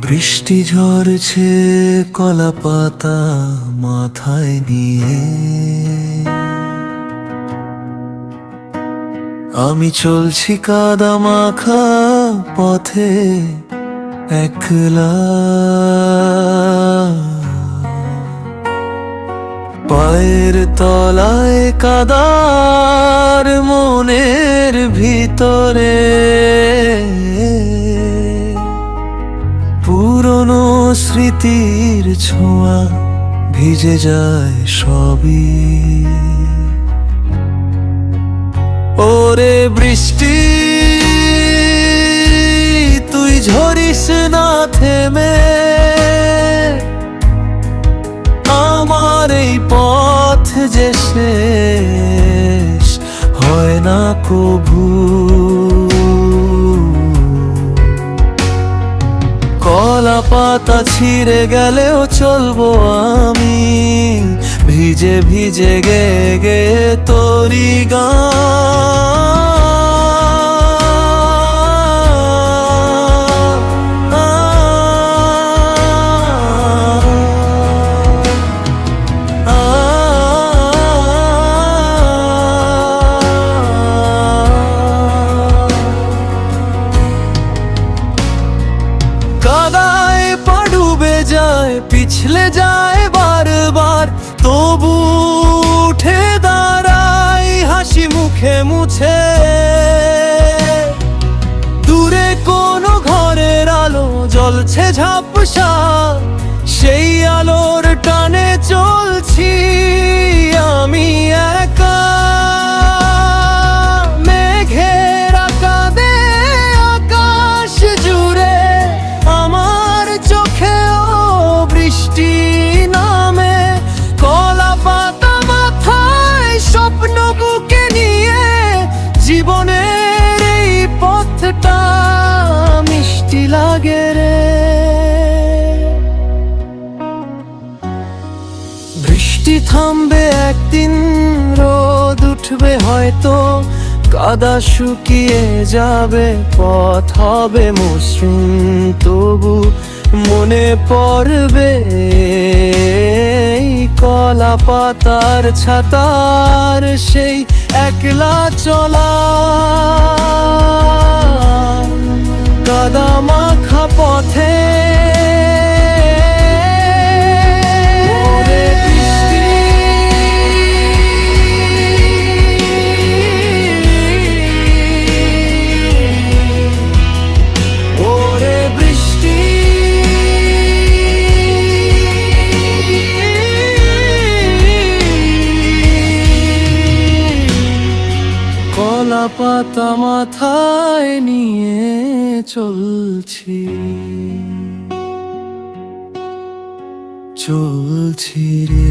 বৃষ্টি ঝরছে কলা পাতা মাথায় নিয়ে, আমি চলছি কাদা মাখা পথে একলা। পায়ের তলায় কাদার মনের ভিতরে পুরনো স্মৃতির ছোঁয়া ভিজে যায় সবই। ওরে বৃষ্টি তুই ঝরিস না থেমে, আমার এই পথ যে শেষ হয় না কভু। কলা পাতা ছিঁড়ে গেলেও চলবো আমি, ভিজে ভিজে গে গে তোরি গান। কাদায় পা ডুবে যায়, পিছলে যায় বারবার, তবু উঠে দাঁড়াই হাসি মুখে মুছে। দূরে কোনো ঘরের আলো জ্বলছে ঝাপসা, সেই আলোর টানে চলছি আমি একা। মেঘের কাঁদে আকাশ জুড়ে, আমার চোখেও বৃষ্টি নামে। কলা পাতা মাথায় স্বপ্ন বুকে নিয়ে, জীবনের এই পথটা মিষ্টি লাগে রে। বৃষ্টি থামবে একদিন, রোদ উঠবে হয়তো, কাদা শুকিয়ে যাবে, পথ হবে মসৃণ, তবু মনে পড়বে এই কলা পাতার ছাতার সেই একলা চলা। কাদা মাখা পথে কলা পাতা মাথায় নিয়ে চলছি রে।